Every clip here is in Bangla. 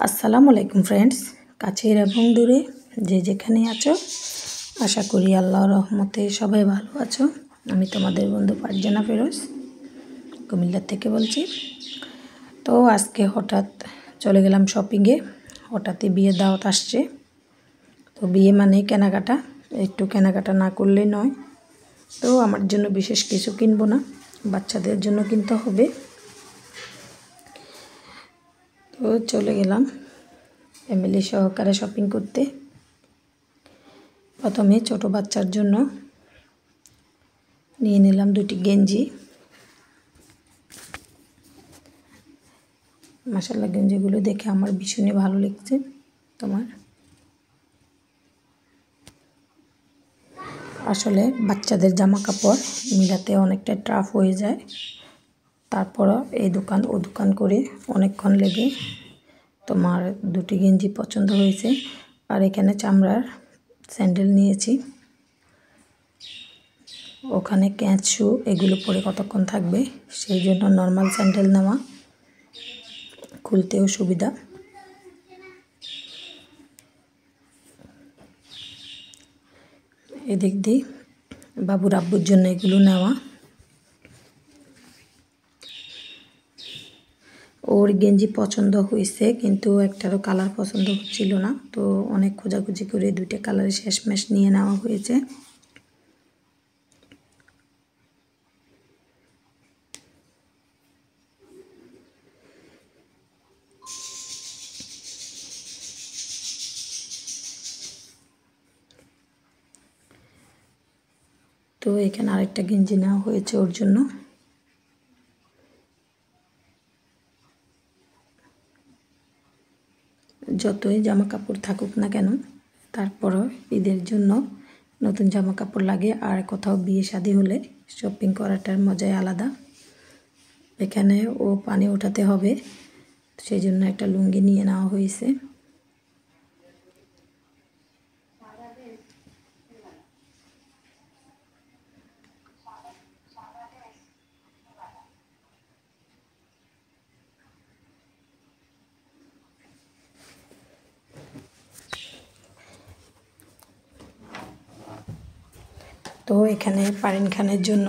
আসসালামু আলাইকুম ফ্রেন্ডস, কাছের এবং দূরে যে যেখানে আছো আশা করি আল্লাহর রহমতে সবাই ভালো আছো। আমি তোমাদের বন্ধু ফারজানা ফেরোজ কুমিল্লা থেকে বলছি। তো আজকে হঠাৎ চলে গেলাম শপিংয়ে। হঠাৎই বিয়ের দাওয়াত আসছে, তো বিয়ে মানে কেনাকাটা, একটু কেনাকাটা না করলেই নয়। তো আমার জন্য বিশেষ কিছু কিনবো না, বাচ্চাদের জন্য কিনতে হবে। তো চলে গেলাম ফ্যামিলি সহকারে শপিং করতে। প্রথমে ছোট বাচ্চার জন্য নিয়ে নিলাম দুটি গেঞ্জি। মাশাআল্লাহ, গেঞ্জিগুলো দেখে আমার ভীষণই ভালো লাগছে। আসলে বাচ্চাদের জামা কাপড় মিলাতে অনেকটা টাফ হয়ে যায়, তারপরও এই দোকান ও দোকান করে অনেকক্ষণ লেগে তোমার দুটি গেঞ্জি পছন্দ হয়েছে। আর এখানে চামড়ার স্যান্ডেল নিয়েছি, ওখানে ক্যাচ শু এগুলো পরে কতক্ষণ থাকবে, সেই জন্য নর্মাল স্যান্ডেল নেওয়া, খুলতেও সুবিধা। এদিক দিয়ে বাবুর আব্বুর জন্য এগুলো নেওয়া। ওর গেঞ্জি পছন্দ হয়েছে, কিন্তু একটারও কালার পছন্দ হচ্ছিল না, তো অনেক খোঁজাখুঁজি করে দুইটা কালারে শেষমেশ নিয়ে নেওয়া হয়েছে। তো এখানে আরেকটা গেঞ্জি নেওয়া হয়েছে ওর জন্য। যতই জামা কাপড় থাকুক না কেন, তারপরও ঈদের জন্য নতুন জামা কাপড় লাগে। আর কোথাও বিয়ে শাদী হলে শপিং করাটার মজাই আলাদা। এখানে ও পানি ওঠাতে হবে, সেই জন্য একটা লুঙ্গি নিয়ে নেওয়া হয়েছে। তো এখানে পারিন খানের জন্য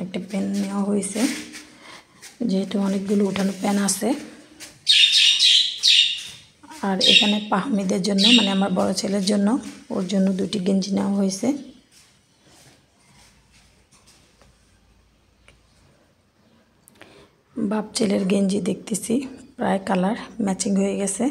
একটা পেন নেওয়া হয়েছে, যেহেতু অনেকগুলো উঠানো পেন আছে। আর এখানে পাহমিদের জন্য, মানে আমার বড় ছেলের জন্য, ওর জন্য দুটি গেঞ্জি নেওয়া হয়েছে। বাপ ছেলের গেঞ্জি দেখতেছি প্রায় কালার ম্যাচিং হয়ে গেছে।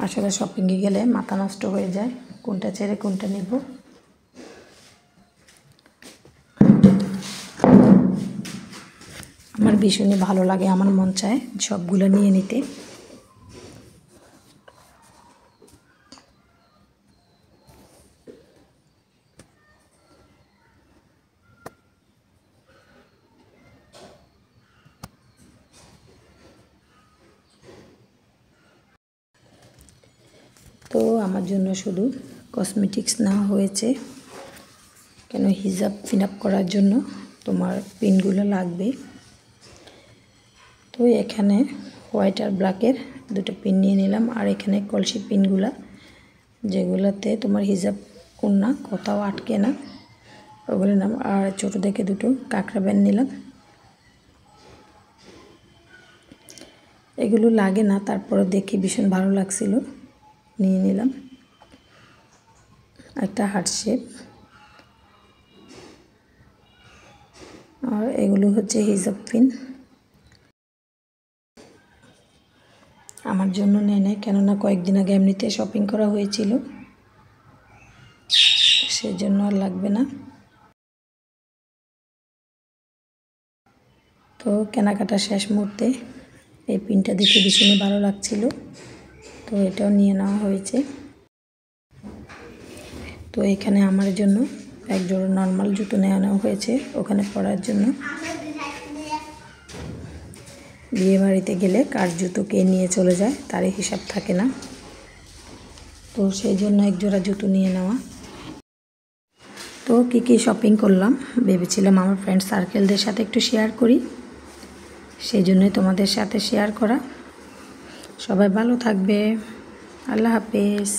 আসলে শপিংয়ে গেলে মাথা নষ্ট হয়ে যায়, কোনটা ছেড়ে কোনটা নেব। আমার ভীষণই ভালো লাগে, আমার মন চায় সবগুলো নিয়ে নিতে। তো আমার জন্য শুধু কসমেটিক্স নেওয়া হয়েছে, কেন হিজাব ফিন আপ করার জন্য তোমার পিনগুলো লাগবে। তো এখানে হোয়াইট আর ব্ল্যাকের দুটো পিন নিয়ে নিলাম। আর এখানে কলসি পিনগুলা, যেগুলোতে তোমার হিজাব ওড়না কোথাও আটকে না, ওগুলো নিলাম। আর ছোটো দেখে দুটো কাঁকড়া ব্যান্ড নিলাম। এগুলো লাগে না, তারপরে দেখে ভীষণ ভালো লাগছিল, নিয়ে নিলাম। একটা হার্ট শেপ। আর এগুলো হচ্ছে হিজাব পিন, আমার জন্য নেয় নাই, কেননা কয়েকদিন আগে এমনিতে শপিং করা হয়েছিল, সেজন্য আর লাগবে না। তো কেনাকাটা শেষ মুহূর্তে এই পিনটা দেখে ভীষণই ভালো লাগছিল, তো এটাও নিয়ে নেওয়া হয়েছে। তো এখানে আমার জন্য এক জোড়া নর্মাল জুতো নেওয়া হয়েছে, ওখানে পরার জন্য। বিয়ে বাড়িতে গেলে কার জুতো কে নিয়ে চলে যায় তার হিসাব থাকে না, তো সেই জন্য এক জোড়া জুতো নিয়ে নেওয়া। তো কী শপিং করলাম ভেবেছিলাম আমার ফ্রেন্ড সার্কেলদের সাথে একটু শেয়ার করি, সেই জন্যই তোমাদের সাথে শেয়ার করা। সবাই ভালো থাকবে। আল্লাহ হাফেজ।